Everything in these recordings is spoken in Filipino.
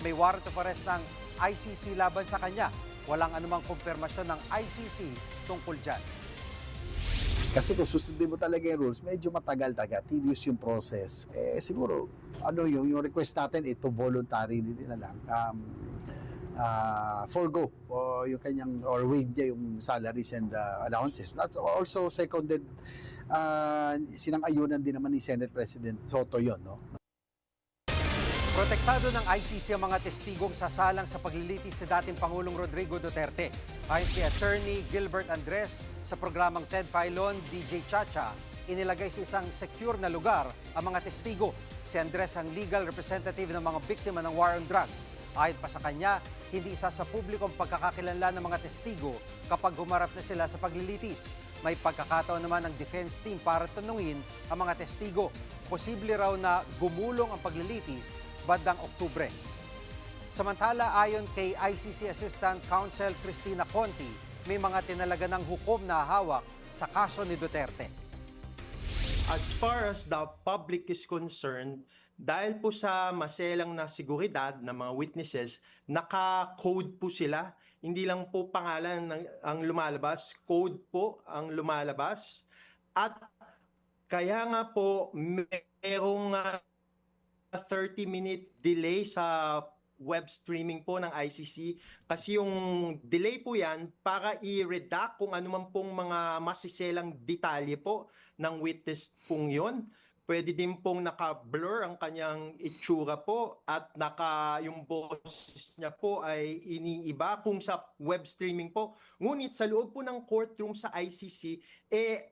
may warrant of arrest ng ICC laban sa kanya. Walang anumang kumpirmasyon ng ICC tungkol dyan. Kasi kung susundin mo talaga yung rules, medyo matagal-tagal, tedious yung process. Siguro, yung request natin, ito voluntary nila lang. Forgo o yung kanyang, or waive niya yung salaries and allowances. That's also seconded, sinang-ayunan din naman ni Senate President Soto yon, no? Protektado ng ICC ang mga testigong sasalang sa paglilitis sa dating Pangulong Rodrigo Duterte. Ayon kay Attorney Gilbert Andres sa programang Ted Filon, DJ Chacha, inilagay sa isang secure na lugar ang mga testigo. Si Andres ang legal representative ng mga biktima ng war on drugs. Ayon pa sa kanya, hindi isa sa publiko ang pagkakakilanlan ng mga testigo kapag humarap na sila sa paglilitis. May pagkakataon naman ng defense team para tanungin ang mga testigo. Posible raw na gumulong ang paglilitis bandang Oktubre. Samantala, ayon kay ICC Assistant Counsel Cristina Conti, may mga tinalaga ng hukom na hawak sa kaso ni Duterte. As far as the public is concerned, dahil po sa maselang na seguridad ng mga witnesses, naka-code po sila. Hindi lang po pangalan ang lumalabas, code po ang lumalabas. At kaya nga po merong 30-minute delay sa web streaming po ng ICC kasi yung delay po yan para i-redact kung ano man pong mga masiselang detalye po ng witness pong yon. Pwede din pong naka-blur ang kanyang itsura po at yung boses niya po ay iniiba kung sa web streaming po. Ngunit sa loob po ng courtroom sa ICC,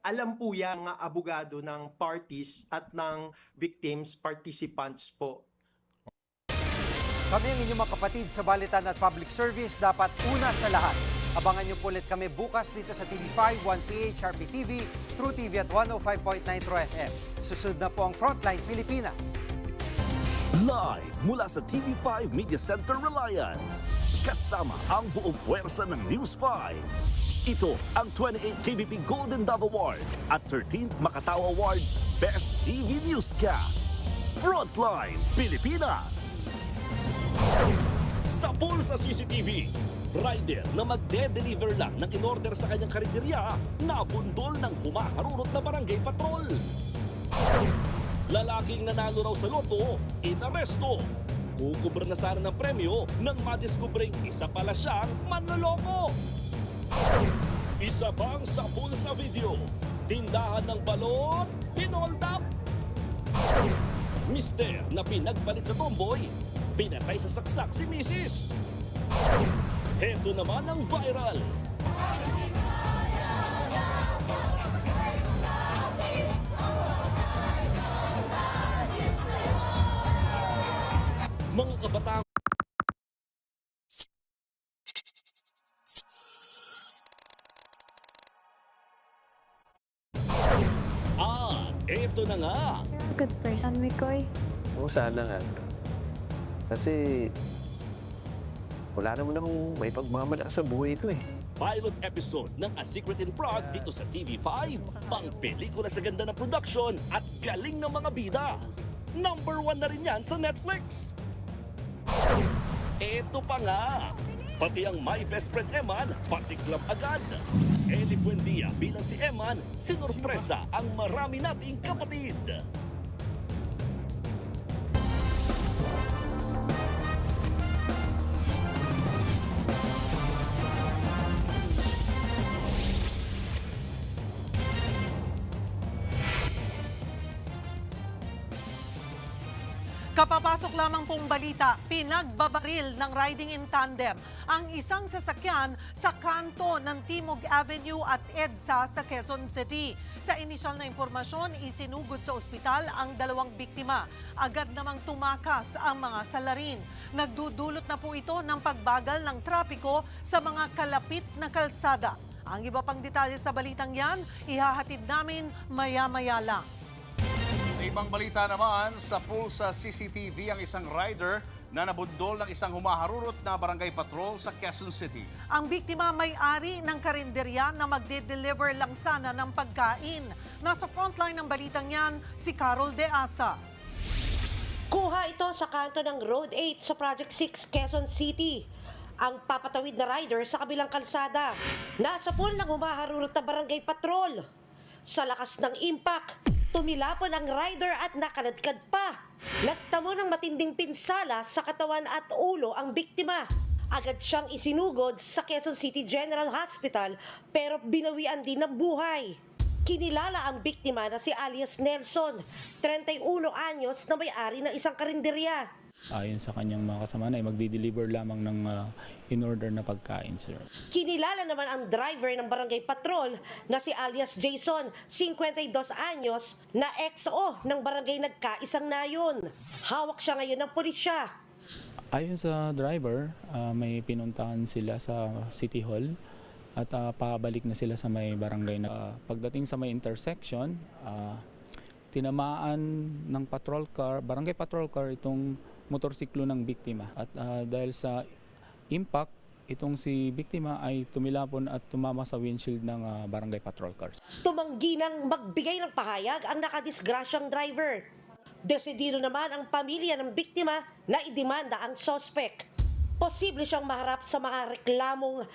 alam po yan mga abogado ng parties at ng victims, participants po. Kami ang inyong mga kapatid sa Balitan at Public Service. Dapat una sa lahat. Abangan niyo po ulit kami bukas dito sa TV5, 1PH, RPTV, True TV at 105.9 True FM. Susunod na po ang Frontline Pilipinas. Live mula sa TV5 Media Center Reliance. Kasama ang buong puwersa ng News 5. Ito ang 28 KBP Golden Dove Awards at 13th Makatao Awards Best TV Newscast. Frontline Pilipinas. Sa Pulsa CCTV, rider na magde-deliver lang ng in-order sa kanyang karinderya, nabundol ng humaharurot na barangay patrol. Lalaking nanalo raw sa loto, inaresto. Kukubra na sana ng premyo nang madiskubring isa pala siyang manloloko. Isa pang sa Pulsa video, tindahan ng balot, hinold up. Mister na pinagpalit sa tomboy, pinatay sa saksak si Mrs. Heto naman ang viral. Mga kabataan eto na nga. Good person, Mikoy. Oo, sana nga. Kasi wala naman akong may pagmamalaki sa buhay ito eh. Pilot episode ng A Secret in Prague dito sa TV5. Pang pelikula sa ganda ng production at galing ng mga bida. Number 1 na rin yan sa Netflix. Eto pa nga. Pati ang My Best Friend Eman, pasiklab agad. Eli Buendia bilang si Eman, sinurpresa ang marami nating kapatid. Kapapasok lamang pong balita, pinagbabaril ng riding in tandem ang isang sasakyan sa kanto ng Timog Avenue at EDSA sa Quezon City. Sa inisyal na impormasyon, isinugod sa ospital ang dalawang biktima. Agad namang tumakas ang mga salarin. Nagdudulot na po ito ng pagbagal ng trapiko sa mga kalapit na kalsada. Ang iba pang detalye sa balitang yan, ihahatid namin maya-maya lang. Sa ibang balita naman, sa Pulsa CCTV ang isang rider na nabundol ng isang humaharurot na barangay patrol sa Quezon City. Ang biktima may-ari ng karinderya na magde-deliver lang sana ng pagkain. Nasa frontline ng balitang yan, si Carol De Asa. Kuha ito sa kanto ng Road 8 sa Project 6, Quezon City. Ang papatawid na rider sa kabilang kalsada. Nasa pool ng humaharurot na barangay patrol. Sa lakas ng impact, tumilapon ang rider at nakaladkad pa. Nagtamo ng matinding pinsala sa katawan at ulo ang biktima. Agad siyang isinugod sa Quezon City General Hospital pero binawian din ng buhay. Kinilala ang biktima na si alias Nelson, 31 anyos na may-ari ng isang karinderya. Ayon sa kanyang mga kasamahan ay magdi-deliver lamang ng in-order na pagkain, sir. Kinilala naman ang driver ng barangay patrol na si alias Jason, 52 anyos, na XO ng barangay Nagkaisang Nayon. Hawak siya ngayon ng pulisya. Ayon sa driver, may pinuntahan sila sa City Hall at pabalik na sila sa may barangay na pagdating sa may intersection, tinamaan ng patrol car, barangay patrol car itong motorsiklo ng biktima. At dahil sa impact, itong si biktima ay tumilapon at tumama sa windshield ng barangay patrol cars. Tumanggi nang magbigay ng pahayag ang nakadisgrasyang driver. Desidido naman ang pamilya ng biktima na idemanda ang sospek. Posible siyang maharap sa mga reklamong